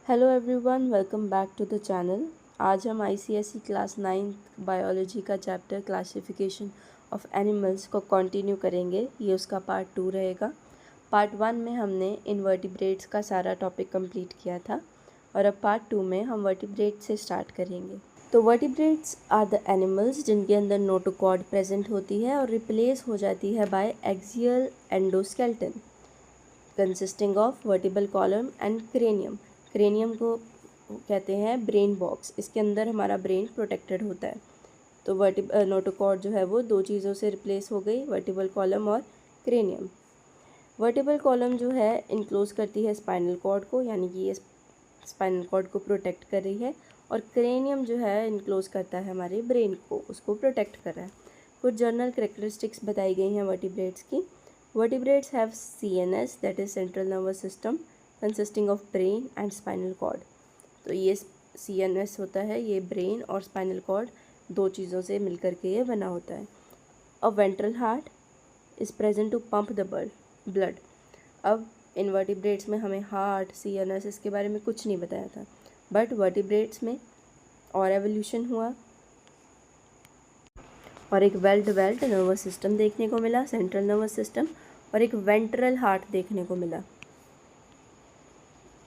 Hello everyone, welcome back to the channel. आज हम ICSE class 9th biology का chapter classification of animals को continue करेंगे। ये उसका पार्ट 2 रहेगा। पार्ट 1 में हमने इनवर्टिब्रेट्स का सारा टॉपिक कंप्लीट किया था और अब पार्ट 2 में हम वर्टिब्रेट्स से स्टार्ट करेंगे। तो वर्टिब्रेट्स आर द एनिमल्स जिनके अंदर नोटोकॉर्ड प्रेजेंट होती है और रिप्लेस हो जाती है by axial endoskeleton consisting of vertebral column and cranium. Cranium को कहते हैं ब्रेन बॉक्स, इसके अंदर हमारा ब्रेन प्रोटेक्टेड होता है। तो नोटोकॉर्ड जो है वो दो चीज़ों से रिप्लेस हो गई, वर्टिबल कॉलम और क्रेनियम। वर्टिबल कॉलम जो है इनक्लोज करती है स्पाइनल कॉर्ड को, यानी कि ये स्पाइनल कॉर्ड को प्रोटेक्ट कर रही है, और क्रेनियम जो है इनक्लोज करता है हमारे ब्रेन को, उसको प्रोटेक्ट कर रहा है। कुछ जनरल कैरेक्टरिस्टिक्स बताई गई हैं वर्टिब्रेट्स की। Vertebrates have CNS, that is central nervous system, consisting of brain and spinal cord. तो ये CNS होता है, ये ब्रेन और स्पाइनल कॉर्ड दो चीज़ों से मिलकर के ये बना होता है। A ventral heart is present to pump the blood. अब इनवर्टिब्रेट्स में हमें हार्ट, CNS इसके बारे में कुछ नहीं बताया था, बट वर्टिब्रेट्स में और एवोल्यूशन हुआ और एक वेल डेवलप्ड नर्वस सिस्टम देखने को मिला, सेंट्रल नर्वस सिस्टम, और एक वेंट्रल हार्ट देखने को मिला।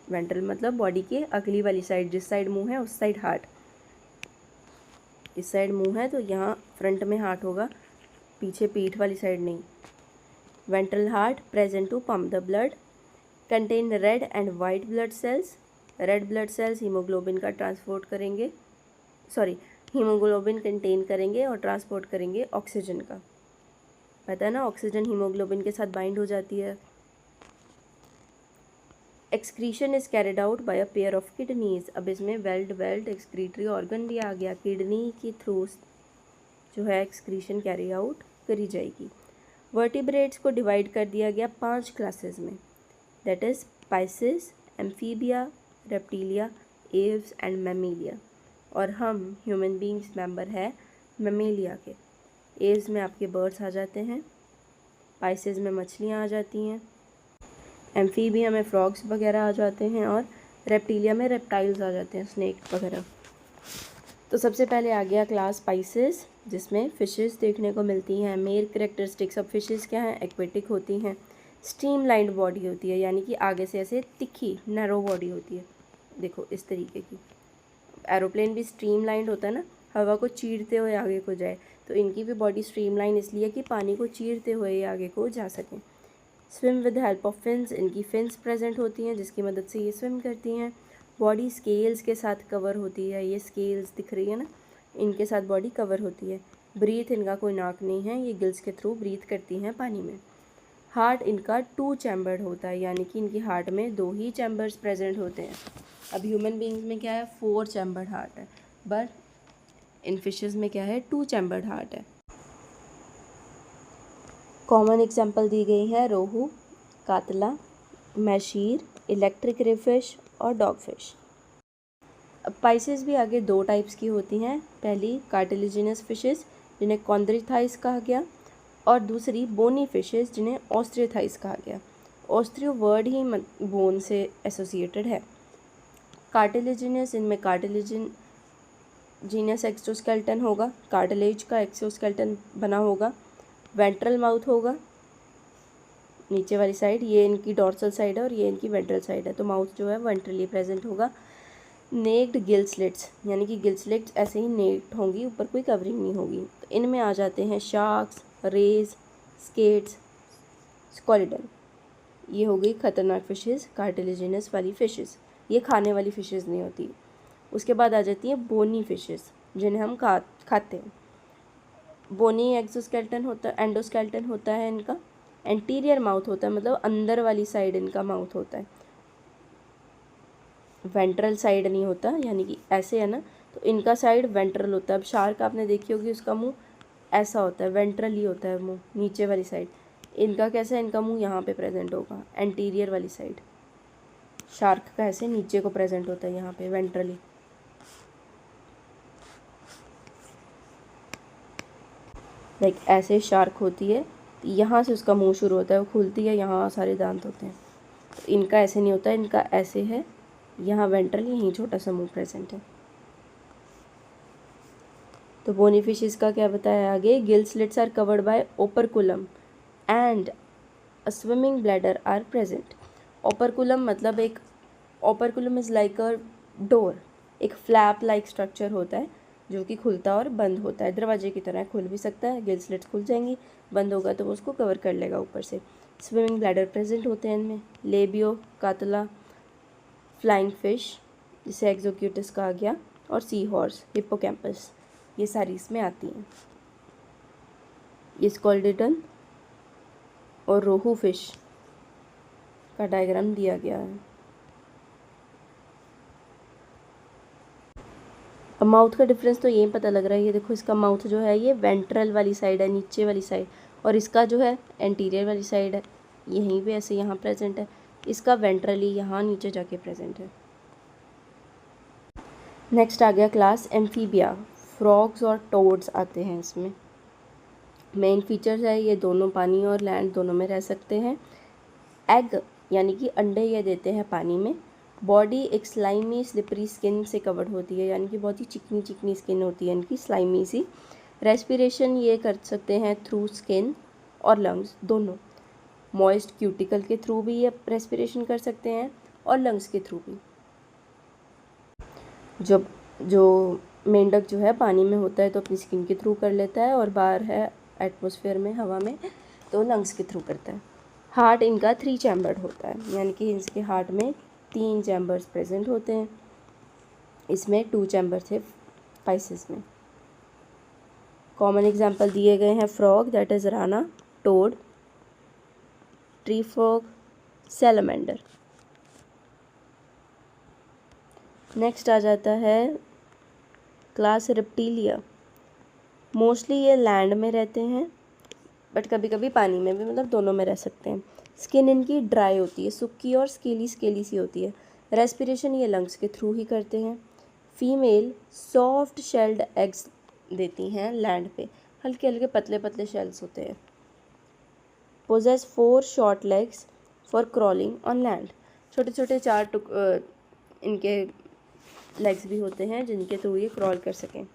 वेंट्रल मतलब बॉडी के अगली वाली साइड, जिस साइड मुंह है उस साइड हार्ट। इस साइड मुंह है तो यहाँ फ्रंट में हार्ट होगा, पीछे पीठ वाली साइड नहीं। Ventral heart present to pump the blood, contain red and white blood cells. Red blood cells haemoglobin का ट्रांसपोर्ट करेंगे, हीमोग्लोबिन कंटेन करेंगे और ट्रांसपोर्ट करेंगे ऑक्सीजन का। पता है ना, ऑक्सीजन हीमोग्लोबिन के साथ बाइंड हो जाती है। Excretion is carried out by a pair of kidneys. अब इसमें वेल्ड एक्सक्रीटरी ऑर्गन भी आ गया, किडनी के थ्रू जो है एक्सक्रीशन कैरी आउट करी जाएगी। वर्टिब्रेट्स को डिवाइड कर दिया गया 5 क्लासेस में, that is Pisces, Amphibia, Reptilia, Aves and Mammalia. और हम ह्यूमन बींग्स मेंबर है मैमीलिया के। एव्स में आपके बर्ड्स आ जाते हैं, पाइसेस में मछलियाँ आ जाती हैं, एम्फीबिया में फ्रॉग्स वगैरह आ जाते हैं, और रेप्टिलिया में रेप्टाइल्स आ जाते हैं, स्नेक वगैरह। तो सबसे पहले आ गया क्लास पाइसेस, जिसमें फिशेस देखने को मिलती हैं। मेन करेक्टरिस्टिक्स ऑफ फिशेस क्या हैं? एक्वेटिक होती हैं, स्ट्रीमलाइंड बॉडी होती है, यानी कि आगे से ऐसे तिखी नैरो बॉडी होती है, देखो इस तरीके की। एरोप्लेन भी स्ट्रीमलाइंड होता है ना, हवा को चीरते हुए आगे को जाए, तो इनकी भी बॉडी स्ट्रीमलाइन इसलिए कि पानी को चीरते हुए ये आगे को जा सकें। Swim with help of fins, इनकी फिन्स प्रेजेंट होती हैं जिसकी मदद से ये स्विम करती हैं। बॉडी स्केल्स के साथ कवर होती है, ये स्केल्स दिख रही है ना, इनके साथ बॉडी कवर होती है। ब्रीथ, इनका कोई नाक नहीं है, ये गिल्स के थ्रू ब्रीथ करती हैं पानी में। हार्ट इनका 2 चैम्बर्ड होता है, यानी कि इनकी हार्ट में 2 ही चैम्बर्स प्रेजेंट होते हैं। अब ह्यूमन बींग्स में क्या है? 4 चैम्बर्ड हार्ट है, बट इन फिशेस में क्या है? 2 चैम्बर्ड हार्ट है। कॉमन एग्जाम्पल दी गई है रोहू, कातला, मैशीर, इलेक्ट्रिक रे फिश और डॉग फिश। अब पाइसेस भी आगे 2 टाइप्स की होती हैं। पहली कार्टिलेजिनस फिशेस जिन्हें कॉन्ड्रिथाइस कहा गया, और दूसरी बोनी फिशेस जिन्हें ऑस्ट्रियोथाइस कहा गया। ऑस्ट्रियो वर्ड ही बोन से एसोसिएटेड है। कार्टिलेजिनस, इनमें कार्टिलेजिन जीनस एक्सोस्केलेटन होगा, कार्टिलेज का एक्सोस्केलेटन बना होगा, वेंट्रल माउथ होगा नीचे वाली साइड, ये इनकी डॉर्सल साइड है और ये इनकी वेंट्रल साइड है, तो माउथ जो है वेंट्रली प्रेजेंट होगा। नेक्ड गिल स्लिट्स, यानी कि गिल स्लिट्स ऐसे ही नेक्ड होंगी, ऊपर कोई कवरिंग नहीं होगी। तो इनमें आ जाते हैं शार्क्स, रेज, स्केट्स, स्क्वालिडल। ये हो गई खतरनाक फिशेस, कार्टिलेजिनस वाली फिशेस, ये खाने वाली फिशेस नहीं होती। उसके बाद आ जाती है बोनी फिशेस जिन्हें हम खाते हैं। बोनी एक्सोस्केलेटन होता है, एंडोस्केलेटन होता है इनका, एंटीरियर माउथ होता है, मतलब अंदर वाली साइड इनका माउथ होता है, वेंट्रल साइड नहीं होता, यानी कि ऐसे है ना, तो इनका साइड वेंट्रल होता है। अब शार्क आपने देखी होगी, उसका मुंह ऐसा होता है, वेंट्रल ही होता है मुंह, नीचे वाली साइड। इनका कैसा है? इनका मुंह यहाँ पे प्रेजेंट होगा, एंटीरियर वाली साइड। शार्क का ऐसे नीचे को प्रेजेंट होता है, यहाँ पे वेंट्रली। लाइक ऐसे शार्क होती है, यहाँ से उसका मुंह शुरू होता है, वो खुलती है, यहाँ सारे दांत होते हैं। तो इनका ऐसे नहीं होता है, इनका ऐसे है, यहाँ वेंट्रल, यहीं छोटा सा मुंह प्रेजेंट है। तो बोनी फिशेस का क्या बताया आगे, gill slits are covered by operculum and a swimming bladder are present. Operculum मतलब एक, operculum is like a door, एक फ्लैप लाइक स्ट्रक्चर होता है जो कि खुलता और बंद होता है, दरवाजे की तरह खुल भी सकता है, गिल स्लिट्स खुल जाएंगी, बंद होगा तो वो उसको कवर कर लेगा ऊपर से। स्विमिंग ब्लैडर प्रेजेंट होते हैं इनमें। लेबियो, कातला, फ्लाइंग फिश जिसे एक्सोक्यूटिस कहा गया, और सी हॉर्स, हिप्पोकैम्पस, ये सारी इसमें आती हैं। ये स्कॉल्डिडन और रोहू फिश का डायग्राम दिया गया है। अब माउथ का डिफरेंस तो यही पता लग रहा है, ये देखो इसका माउथ जो है ये वेंट्रल वाली साइड है, नीचे वाली साइड, और इसका जो है एंटीरियर वाली साइड है, यहीं पे ऐसे यहाँ प्रेजेंट है, इसका वेंट्रली यहाँ नीचे जाके प्रेजेंट है। नेक्स्ट आ गया क्लास एम्फीबिया, फ्रॉग्स और टोड्स आते हैं इसमें। मेन फीचर्स है ये दोनों पानी और लैंड दोनों में रह सकते हैं। एग यानी कि अंडे ये देते हैं पानी में। बॉडी एक स्लाइमी स्लिपरी स्किन से कवर्ड होती है, यानी कि बहुत ही चिकनी चिकनी स्किन होती है इनकी, स्लाइमी सी। रेस्पिरेशन ये कर सकते हैं थ्रू स्किन और लंग्स दोनों, मॉइस्ट क्यूटिकल के थ्रू भी ये रेस्पिरेशन कर सकते हैं और लंग्स के थ्रू भी। जब जो मेंढक जो है पानी में होता है तो अपनी स्किन के थ्रू कर लेता है, और बाहर है एटमॉस्फेयर में, हवा में, तो लंग्स के थ्रू करता है। हार्ट इनका 3 चैम्बर्ड होता है, यानी कि इसके हार्ट में 3 चैम्बर्स प्रेजेंट होते हैं, इसमें 2 चैम्बर थे पाइसेस में। कॉमन एग्जांपल दिए गए हैं frog, that is Rana, toad, tree frog, salamander. Next आ जाता है क्लास रेप्टिलिया। मोस्टली ये लैंड में रहते हैं, बट कभी कभी पानी में भी, मतलब दोनों में रह सकते हैं। स्किन इनकी ड्राई होती है, सूखी और स्केली स्केली सी होती है। रेस्पिरेशन ये लंग्स के थ्रू ही करते हैं। फीमेल सॉफ्ट शेल्ड एग्स देती हैं लैंड पे, हल्के हल्के पतले पतले शेल्स होते हैं। Possess 4 short legs for crawling on land, छोटे छोटे 4 इनके लेग्स भी होते हैं जिनके थ्रू ये क्रॉल कर सकें।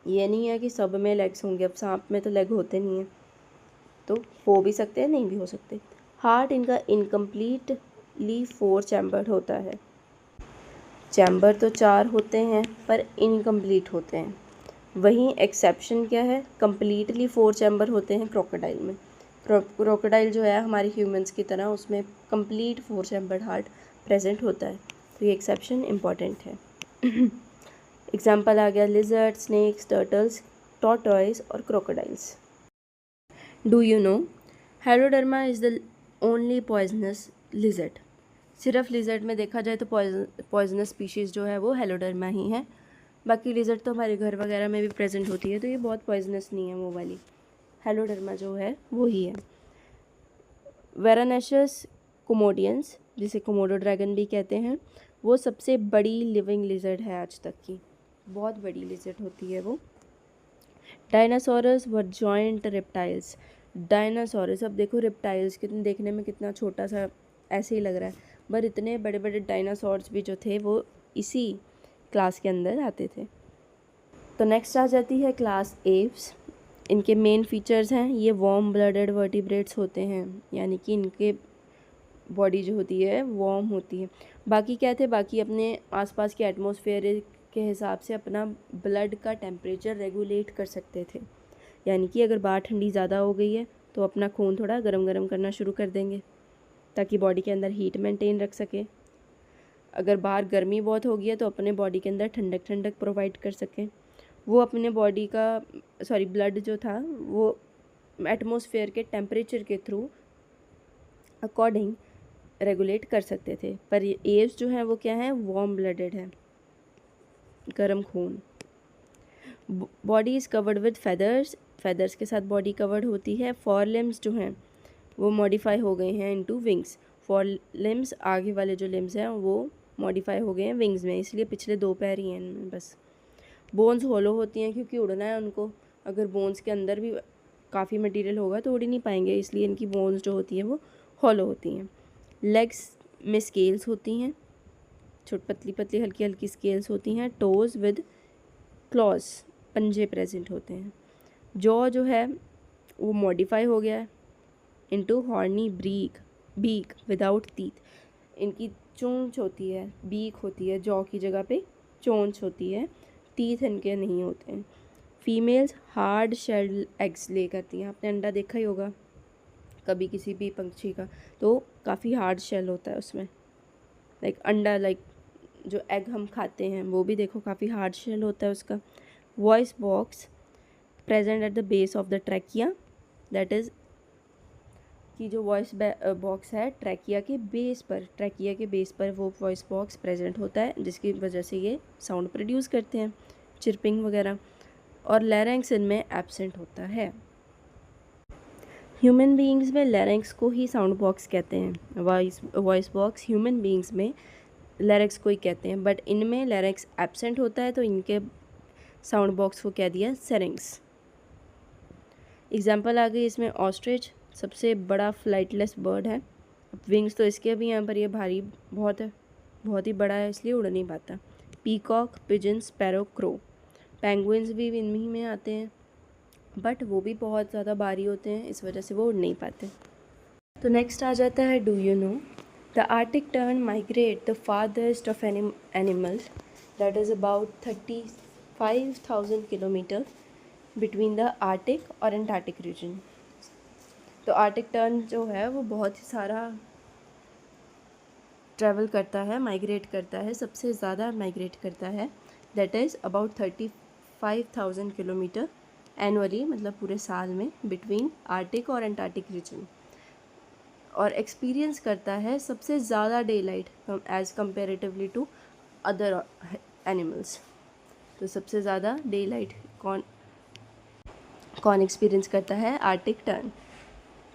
ये नहीं है कि सब में लेग्स होंगे, अब सांप में तो लेग होते नहीं हैं, तो हो भी सकते हैं, नहीं भी हो सकते। हार्ट इनका इनकम्प्लीटली 4 चैम्बर्ड होता है। चैम्बर तो 4 होते हैं पर इनकम्प्लीट होते हैं। वहीं एक्सेप्शन क्या है, कम्प्लीटली 4 चैम्बर होते हैं क्रोकोडाइल में। क्रोकोडाइल जो है हमारे ह्यूमंस की तरह, उसमें कंप्लीट 4 चैम्बर्ड हार्ट प्रेजेंट होता है, तो ये एक्सेप्शन इम्पॉर्टेंट है। एग्जाम्पल आ गया लिजर्ड, स्नेक्स, टर्टल्स, टॉर्टॉइस और crocodiles. Do you know Heloderma is the only poisonous lizard. सिर्फ लिजर्ड में देखा जाए तो पॉइजनस स्पीशीज़ जो है वो हेलोडर्मा ही है। बाकी लिजर्ड तो हमारे घर वगैरह में भी प्रेजेंट होती है, तो ये बहुत पॉइजनस नहीं है वो वाली। हेलोडर्मा जो है वो ही है। वेरानेशियस कोमोडियंस, जिसे कोमोडो ड्रैगन भी कहते हैं, वो सबसे बड़ी लिविंग लिजर्ड है आज तक की, बहुत बड़ी लिजर्ड होती है वो। डायनासोरस वर जॉइंट रेप्टाइल्स। डायनासोरस, अब देखो रेप्टाइल्स कितने देखने में कितना छोटा सा ऐसे ही लग रहा है, पर इतने बड़े बड़े डायनासोर्स भी जो थे वो इसी क्लास के अंदर आते थे। तो नेक्स्ट आ जाती है क्लास एव्स। इनके मेन फीचर्स हैं, ये वार्म ब्लडेड वर्टिब्रेट्स होते हैं, यानी कि इनके बॉडी जो होती है वार्म होती है। बाकी क्या थे, बाकी अपने आसपास के एटमॉस्फेयर के हिसाब से अपना ब्लड का टेम्परेचर रेगुलेट कर सकते थे, यानी कि अगर बाहर ठंडी ज़्यादा हो गई है तो अपना खून थोड़ा गरम गरम करना शुरू कर देंगे ताकि बॉडी के अंदर हीट मेंटेन रख सके। अगर बाहर गर्मी बहुत हो गई है तो अपने बॉडी के अंदर ठंडक ठंडक प्रोवाइड कर सकें। वो अपने बॉडी का ब्लड जो था वो एटमॉस्फेयर के टेम्परेचर के थ्रू अकॉर्डिंग रेगुलेट कर सकते थे। पर ये एव्स जो हैं वो क्या है, वार्म ब्लडेड है, गर्म खून। Body is covered with feathers, feathers के साथ बॉडी कवर्ड होती है। फॉर लिम्स जो हैं वो मॉडिफाई हो गए हैं इनटू विंग्स। फॉर लिम्स, आगे वाले जो लिम्स हैं वो मॉडिफाई हो गए हैं विंग्स में, इसलिए पिछले 2 पैर ही हैं इनमें बस। बोन्स होलो होती हैं क्योंकि उड़ना है उनको, अगर बोन्स के अंदर भी काफ़ी मटेरियल होगा तो उड़ ही नहीं पाएंगे, इसलिए इनकी बोन्स जो होती हैं वो हॉलो होती हैं। लेग्स में स्केल्स होती हैं। पतली पतली हल्की हल्की स्केल्स होती हैं। टोज विद क्लॉज, पंजे प्रेजेंट होते हैं। जॉ जो है वो मॉडिफाई हो गया है into horny beak without teeth. इनकी चोंच होती है, बीक होती है, जॉ की जगह पे चोंच होती है, टीथ इनके नहीं होते हैं। फीमेल्स हार्ड शेल्ड एग्स ले करती हैं। आपने अंडा देखा ही होगा कभी किसी भी पंछी का, तो काफ़ी हार्ड शेल होता है उसमें, लाइक अंडा, लाइक जो एग हम खाते हैं वो भी देखो काफ़ी हार्ड शेल होता है उसका। Voice box present at the base of the trachea, that is कि जो वॉइस बॉक्स है ट्रैकिया के बेस पर वो वॉइस बॉक्स प्रेजेंट होता है, जिसकी वजह से ये साउंड प्रोड्यूस करते हैं, चिरपिंग वगैरह। और लैरिंक्स इनमें एब्सेंट होता है। ह्यूमन बीइंग्स में लैरिंक्स को ही साउंड बॉक्स कहते हैं। वॉइस बॉक्स ह्यूमन बीइंग्स में लैरिंक्स को ही कहते हैं, बट इनमें लैरिंक्स एब्सेंट होता है तो इनके साउंड बॉक्स को कह दिया सेरिंग्स। एग्जाम्पल आ गई इसमें ऑस्ट्रिच, सबसे बड़ा फ्लाइटलेस बर्ड है। विंग्स तो इसके भी हैं पर ये भारी बहुत है, बहुत ही बड़ा है इसलिए उड़ नहीं पाता। Peacock, pigeon, sparrow, crow. Penguins भी इनमें में आते हैं बट वो भी बहुत ज़्यादा भारी होते हैं, इस वजह से वो उड़ नहीं पाते। तो नेक्स्ट आ जाता है do you know the Arctic turn migrate the farthest of animals, that is about 35,000 kilometre between the Arctic और एंटार्क्टिक रीजन। तो आर्टिक टर्न जो है वो बहुत ही सारा ट्रैवल करता है, माइग्रेट करता है, सबसे ज़्यादा माइग्रेट करता है, that is about 35,000 kilometre annually, मतलब पूरे साल में, बिटवीन आर्टिक और एंटार्क्टिक रीजन। और एक्सपीरियंस करता है सबसे ज़्यादा daylight as comparatively to other animals. तो सबसे ज़्यादा डे लाइट कौन एक्सपीरियंस करता है? Arctic turn.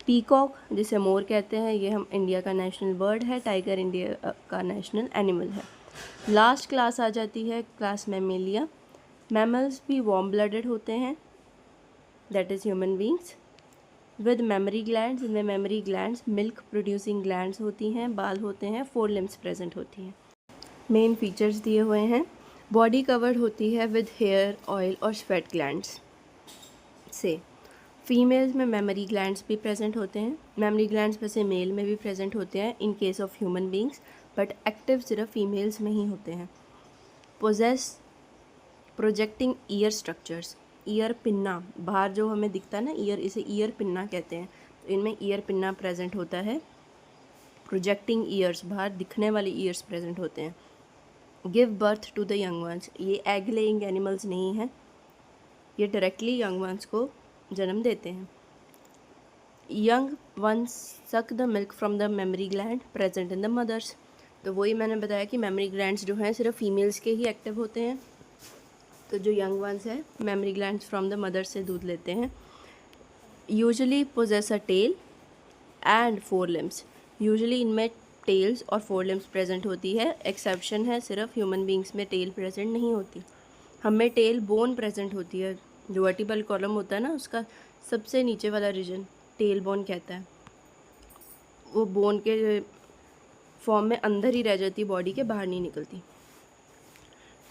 पीकॉक, जिसे मोर कहते हैं, ये हम इंडिया का नेशनल बर्ड है। टाइगर इंडिया का नेशनल एनिमल है। लास्ट क्लास आ जाती है क्लास मैमेलिया। मैमल्स भी वार्म ब्लडेड होते हैं, that is human beings, with mammary glands. इनमें mammary glands, milk producing glands होती हैं, बाल होते हैं, 4 लिम्स प्रेजेंट होती हैं। मेन फीचर्स दिए हुए हैं। बॉडी कवर्ड होती है विद हेयर, ऑयल और स्वेट ग्लैंड्स से। फीमेल्स में मेमोरी ग्लैंड्स भी प्रेजेंट होते हैं। मेमोरी ग्लैंड्स वैसे मेल में भी प्रेजेंट होते हैं in case of human beings, but active सिर्फ फीमेल्स में ही होते हैं। Possess projecting ear structures, ear pinna, बाहर जो हमें दिखता है ना ईयर, इसे ईयर पिन्ना कहते हैं। तो इनमें ईयर पिन्ना प्रेजेंट होता है। प्रोजेक्टिंग ईयर्स, बाहर दिखने वाले ईयर्स प्रेजेंट होते हैं। Give birth to the young ones, ये एग लेइंग एनिमल्स नहीं हैं, ये डायरेक्टली यंग वंस को जन्म देते हैं। Young ones suck the milk from the mammary gland present in the mothers. तो वही मैंने बताया कि मेमोरी ग्लैंड्स जो हैं सिर्फ फीमेल्स के ही एक्टिव होते हैं। तो जो यंग वंस है mammary glands from the mother से दूध लेते हैं। Usually possess a tail and 4 limbs, usually इनमें टेल्स और 4 लिम्स प्रेजेंट होती है। एक्सेप्शन है, सिर्फ ह्यूमन बींग्स में टेल प्रेजेंट नहीं होती। हमें टेल बोन प्रेजेंट होती है, जो वर्टिबल कॉलम होता है ना उसका सबसे नीचे वाला रीजन टेल बोन कहता है, वो बोन के फॉर्म में अंदर ही रह जाती है, बॉडी के बाहर नहीं निकलती।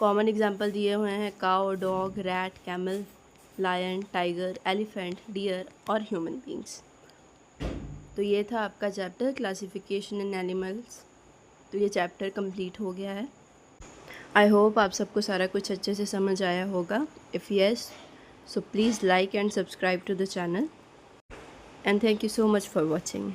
कॉमन एग्जाम्पल दिए हुए हैं cow, dog, rat, camel, lion, tiger, elephant, deer और ह्यूमन बींग्स। तो ये था आपका चैप्टर क्लासिफिकेशन इन एनिमल्स। तो ये चैप्टर कंप्लीट हो गया है। आई होप आप सबको सारा कुछ अच्छे से समझ आया होगा। If yes, so please like and subscribe to the channel, and thank you so much for watching.